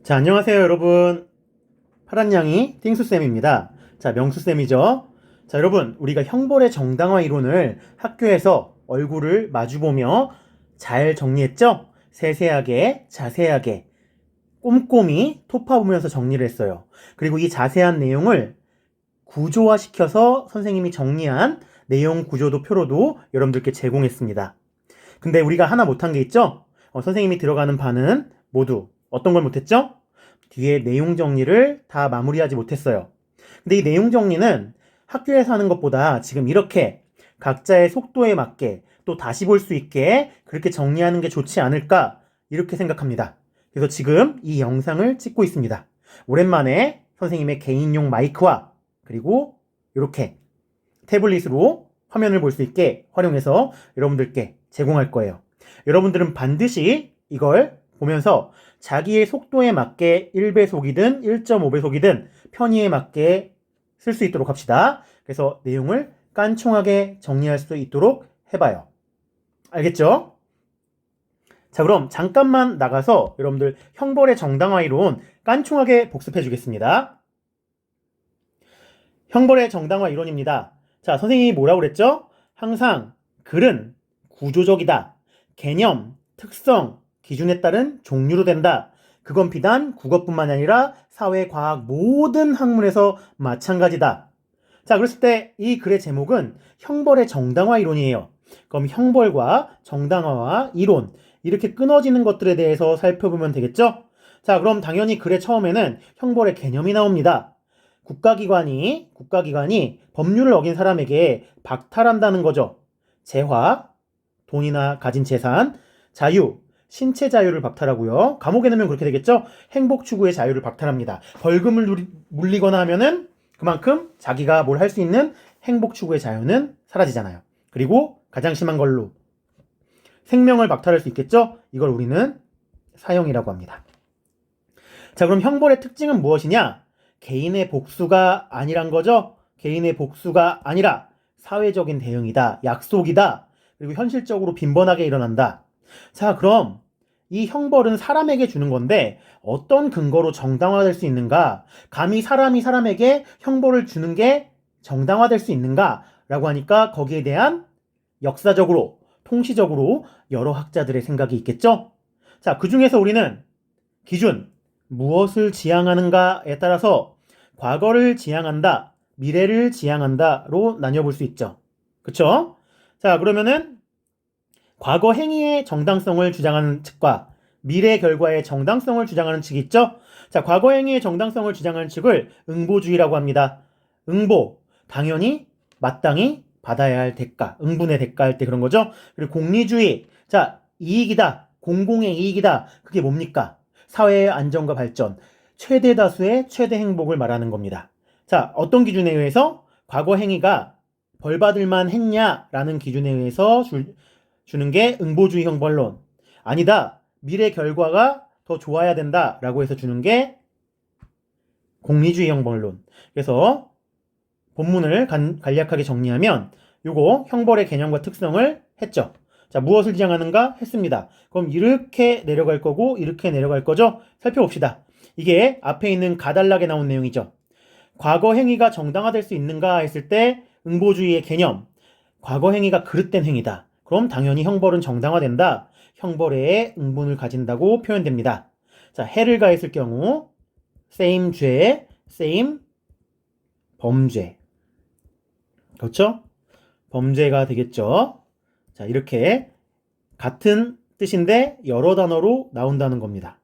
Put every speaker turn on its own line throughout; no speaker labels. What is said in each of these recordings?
자, 안녕하세요, 여러분. 파란냥이 띵수쌤입니다. 자, 명수쌤이죠. 자, 여러분, 우리가 형벌의 정당화 이론을 학교에서 얼굴을 마주보며 잘 정리했죠? 세세하게, 자세하게, 꼼꼼히 토파보면서 정리를 했어요. 그리고 이 자세한 내용을 구조화시켜서 선생님이 정리한 내용 구조도 표로도 여러분들께 제공했습니다. 근데 우리가 하나 못한 게 있죠? 선생님이 들어가는 반은 모두 어떤 걸 못했죠? 뒤에 내용 정리를 다 마무리하지 못했어요. 근데 이 내용 정리는 학교에서 하는 것보다 지금 이렇게 각자의 속도에 맞게 또 다시 볼 수 있게 그렇게 정리하는 게 좋지 않을까 이렇게 생각합니다. 그래서 지금 이 영상을 찍고 있습니다. 오랜만에 선생님의 개인용 마이크와 그리고 이렇게 태블릿으로 화면을 볼 수 있게 활용해서 여러분들께 제공할 거예요. 여러분들은 반드시 이걸 보면서 자기의 속도에 맞게 1배속이든 1.5배속이든 편의에 맞게 쓸 수 있도록 합시다. 그래서 내용을 깐총하게 정리할 수 있도록 해봐요. 알겠죠? 자, 그럼 잠깐만 나가서 여러분들 형벌의 정당화 이론 깐총하게 복습해 주겠습니다. 형벌의 정당화 이론입니다. 자, 선생님이 뭐라고 그랬죠? 항상 글은 구조적이다. 개념, 특성, 기준에 따른 종류로 된다. 그건 비단 국어뿐만 아니라 사회, 과학 모든 학문에서 마찬가지다. 자, 그랬을 때 이 글의 제목은 형벌의 정당화 이론이에요. 그럼 형벌과 정당화와 이론 이렇게 끊어지는 것들에 대해서 살펴보면 되겠죠? 자, 그럼 당연히 글의 처음에는 형벌의 개념이 나옵니다. 국가기관이 법률을 어긴 사람에게 박탈한다는 거죠. 재화, 돈이나 가진 재산, 자유, 신체 자유를 박탈하고요. 감옥에 넣으면 그렇게 되겠죠? 행복 추구의 자유를 박탈합니다. 벌금을 물리거나 하면은 그만큼 자기가 뭘 할 수 있는 행복 추구의 자유는 사라지잖아요. 그리고 가장 심한 걸로 생명을 박탈할 수 있겠죠? 이걸 우리는 사형이라고 합니다. 자, 그럼 형벌의 특징은 무엇이냐? 개인의 복수가 아니란 거죠? 개인의 복수가 아니라 사회적인 대응이다, 약속이다, 그리고 현실적으로 빈번하게 일어난다. 자, 그럼 이 형벌은 사람에게 주는 건데 어떤 근거로 정당화될 수 있는가? 감히 사람이 사람에게 형벌을 주는 게 정당화될 수 있는가? 라고 하니까 거기에 대한 역사적으로, 통시적으로 여러 학자들의 생각이 있겠죠? 자, 그 중에서 우리는 기준, 무엇을 지향하는가에 따라서 과거를 지향한다, 미래를 지향한다로 나뉘어볼 수 있죠. 그쵸? 자, 그러면은 과거 행위의 정당성을 주장하는 측과 미래 결과의 정당성을 주장하는 측이 있죠? 자, 과거 행위의 정당성을 주장하는 측을 응보주의라고 합니다. 응보, 당연히 마땅히 받아야 할 대가, 응분의 대가 할 때 그런 거죠. 그리고 공리주의, 자, 이익이다, 공공의 이익이다. 그게 뭡니까? 사회의 안정과 발전, 최대 다수의 최대 행복을 말하는 겁니다. 자, 어떤 기준에 의해서 과거 행위가 벌받을 만 했냐라는 기준에 의해서 주는 게 응보주의 형벌론. 아니다, 미래 결과가 더 좋아야 된다라고 해서 주는 게 공리주의 형벌론. 그래서 본문을 간략하게 정리하면 요거 형벌의 개념과 특성을 했죠. 자, 무엇을 지향하는가 했습니다. 그럼 이렇게 내려갈 거고 이렇게 내려갈 거죠? 살펴봅시다. 이게 앞에 있는 가달락에 나온 내용이죠. 과거 행위가 정당화될 수 있는가 했을 때 응보주의의 개념, 과거 행위가 그릇된 행위다. 그럼 당연히 형벌은 정당화된다. 형벌에 응분을 가진다고 표현됩니다. 자, 해를 가했을 경우 same 죄, same 범죄. 그렇죠? 범죄가 되겠죠. 자, 이렇게 같은 뜻인데 여러 단어로 나온다는 겁니다.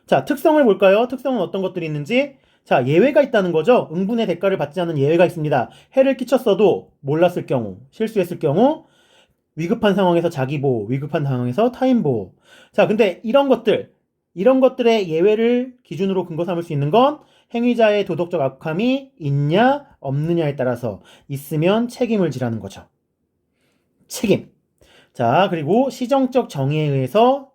자, 특성을 볼까요? 특성은 어떤 것들이 있는지. 자, 예외가 있다는 거죠. 응분의 대가를 받지 않는 예외가 있습니다. 해를 끼쳤어도 몰랐을 경우, 실수했을 경우, 위급한 상황에서 자기보호, 위급한 상황에서 타인보호. 자, 근데 이런 것들의 예외를 기준으로 근거 삼을 수 있는 건 행위자의 도덕적 악함이 있냐, 없느냐에 따라서 있으면 책임을 지라는 거죠. 책임. 자, 그리고 시정적 정의에 의해서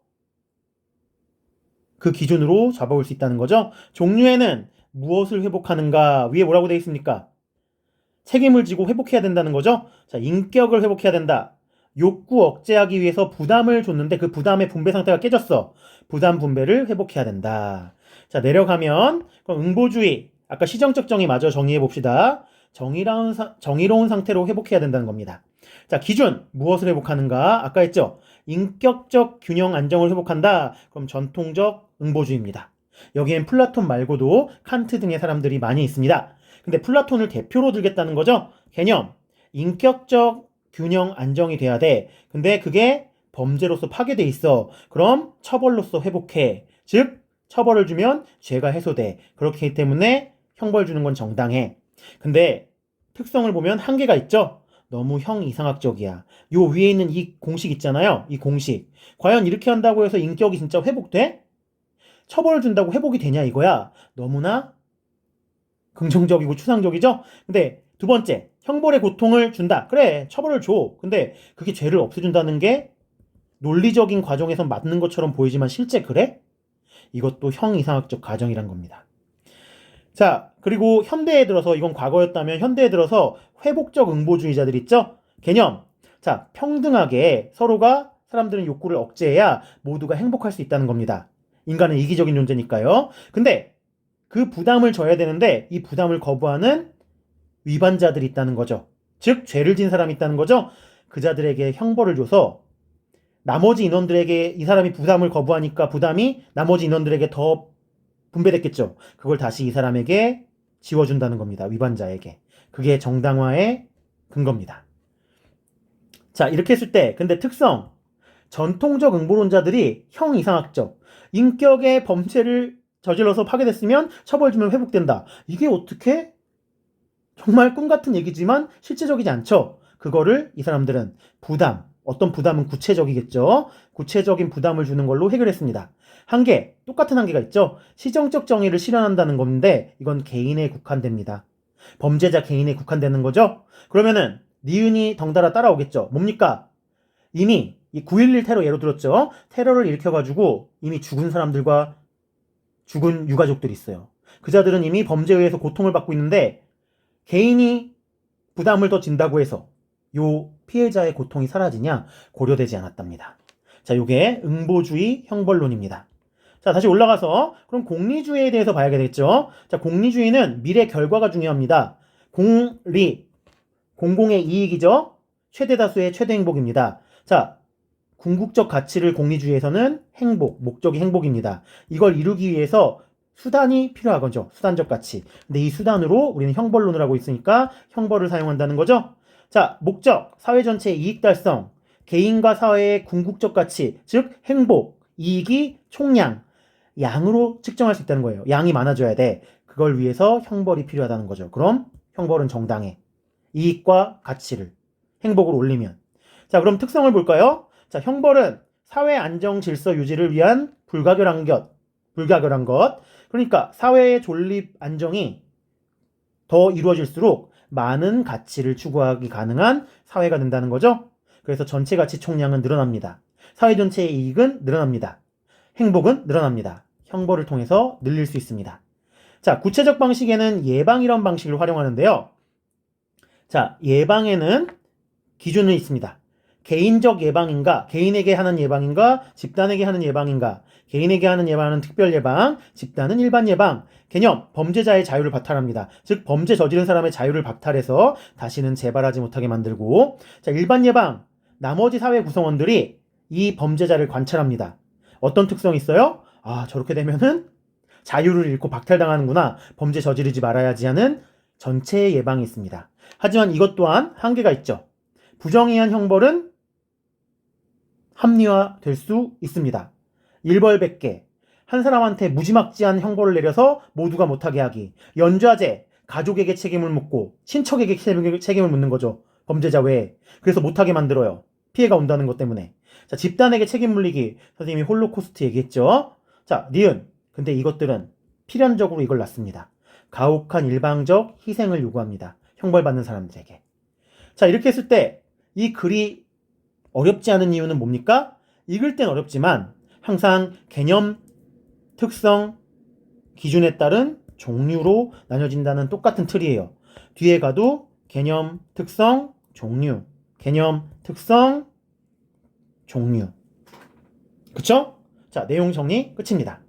그 기준으로 잡아올 수 있다는 거죠. 종류에는 무엇을 회복하는가, 위에 뭐라고 되어 있습니까? 책임을 지고 회복해야 된다는 거죠. 자, 인격을 회복해야 된다. 욕구 억제하기 위해서 부담을 줬는데 그 부담의 분배 상태가 깨졌어. 부담 분배를 회복해야 된다. 자, 내려가면 그럼 응보주의. 아까 시정적 정의 마저 정의해 봅시다. 정의로운 상태로 회복해야 된다는 겁니다. 자, 기준. 무엇을 회복하는가? 아까 했죠. 인격적 균형 안정을 회복한다. 그럼 전통적 응보주의입니다. 여기엔 플라톤 말고도 칸트 등의 사람들이 많이 있습니다. 근데 플라톤을 대표로 들겠다는 거죠. 개념. 인격적 균형 안정이 돼야 돼. 근데 그게 범죄로서 파괴돼 있어. 그럼 처벌로서 회복해. 즉 처벌을 주면 죄가 해소돼. 그렇기 때문에 형벌 주는 건 정당해. 근데 특성을 보면 한계가 있죠. 너무 형이상학적이야. 요 위에 있는 이 공식 있잖아요. 이 공식. 과연 이렇게 한다고 해서 인격이 진짜 회복돼? 처벌을 준다고 회복이 되냐 이거야. 너무나 긍정적이고 추상적이죠? 근데 두 번째, 형벌의 고통을 준다. 그래, 처벌을 줘. 근데 그게 죄를 없애준다는 게 논리적인 과정에서 맞는 것처럼 보이지만 실제 그래? 이것도 형이상학적 가정이란 겁니다. 자, 그리고 현대에 들어서, 이건 과거였다면 현대에 들어서 회복적 응보주의자들 있죠? 개념. 자, 평등하게 서로가 사람들은 욕구를 억제해야 모두가 행복할 수 있다는 겁니다. 인간은 이기적인 존재니까요. 근데 그 부담을 져야 되는데 이 부담을 거부하는 위반자들이 있다는 거죠. 즉 죄를 진 사람이 있다는 거죠. 그 자들에게 형벌을 줘서 나머지 인원들에게 이 사람이 부담을 거부하니까 부담이 나머지 인원들에게 더 분배됐겠죠. 그걸 다시 이 사람에게 지워준다는 겁니다. 위반자에게. 그게 정당화의 근거입니다. 자, 이렇게 했을 때 근데 특성. 전통적 응보론자들이 형이상학적 인격의 범죄를 저질러서 파괴됐으면 처벌 주면 회복된다. 이게 어떻게? 정말 꿈같은 얘기지만 실제적이지 않죠. 그거를 이 사람들은 부담, 어떤 부담은 구체적이겠죠. 구체적인 부담을 주는 걸로 해결했습니다. 한계, 똑같은 한계가 있죠. 시정적 정의를 실현한다는 건데 이건 개인에 국한됩니다. 범죄자 개인에 국한되는 거죠. 그러면은 니은이 덩달아 따라오겠죠. 뭡니까? 이미 이 9.11 테러 예로 들었죠. 테러를 일으켜가지고 이미 죽은 사람들과 죽은 유가족들이 있어요. 그 자들은 이미 범죄에 의해서 고통을 받고 있는데 개인이 부담을 더 진다고 해서 요 피해자의 고통이 사라지냐? 고려되지 않았답니다. 자, 요게 응보주의 형벌론입니다. 자, 다시 올라가서 그럼 공리주의에 대해서 봐야 되겠죠. 자, 공리주의는 미래 결과가 중요합니다. 공리, 공공의 이익이죠. 최대 다수의 최대 행복입니다. 자, 궁극적 가치를 공리주의에서는 행복, 목적이 행복입니다. 이걸 이루기 위해서 수단이 필요하거죠. 수단적 가치. 근데 이 수단으로 우리는 형벌론을 하고 있으니까 형벌을 사용한다는 거죠. 자, 목적, 사회 전체의 이익 달성, 개인과 사회의 궁극적 가치, 즉 행복, 이익이 총량, 양으로 측정할 수 있다는 거예요. 양이 많아져야 돼. 그걸 위해서 형벌이 필요하다는 거죠. 그럼 형벌은 정당해. 이익과 가치를, 행복을 올리면. 자, 그럼 특성을 볼까요? 자, 형벌은 사회 안정 질서 유지를 위한 불가결한 것. 그러니까 사회의 존립 안정이 더 이루어질수록 많은 가치를 추구하기 가능한 사회가 된다는 거죠. 그래서 전체 가치 총량은 늘어납니다. 사회 전체의 이익은 늘어납니다. 행복은 늘어납니다. 형벌을 통해서 늘릴 수 있습니다. 자, 구체적 방식에는 예방이란 방식을 활용하는데요. 자, 예방에는 기준은 있습니다. 개인적 예방인가, 개인에게 하는 예방인가, 집단에게 하는 예방인가, 개인에게 하는 예방은 특별 예방, 집단은 일반 예방. 개념, 범죄자의 자유를 박탈합니다. 즉 범죄 저지른 사람의 자유를 박탈해서 다시는 재발하지 못하게 만들고, 자, 일반 예방, 나머지 사회 구성원들이 이 범죄자를 관찰합니다. 어떤 특성이 있어요? 아, 저렇게 되면은 자유를 잃고 박탈당하는구나, 범죄 저지르지 말아야지 하는 전체 예방이 있습니다. 하지만 이것 또한 한계가 있죠. 부정의한 형벌은 합리화될 수 있습니다. 일벌백계, 한 사람한테 무지막지한 형벌을 내려서 모두가 못하게 하기, 연좌제, 가족에게 책임을 묻고 친척에게 책임을 묻는 거죠. 범죄자 외에. 그래서 못하게 만들어요. 피해가 온다는 것 때문에. 자, 집단에게 책임 물리기, 선생님이 홀로코스트 얘기했죠. 자, 니은, 근데 이것들은 필연적으로 이걸 낳습니다. 가혹한 일방적 희생을 요구합니다. 형벌받는 사람들에게. 자, 이렇게 했을 때 이 글이 어렵지 않은 이유는 뭡니까? 읽을 땐 어렵지만 항상 개념, 특성, 기준에 따른 종류로 나뉘어진다는 똑같은 틀이에요. 뒤에 가도 개념, 특성, 종류, 개념, 특성, 종류. 그쵸? 자, 내용 정리 끝입니다.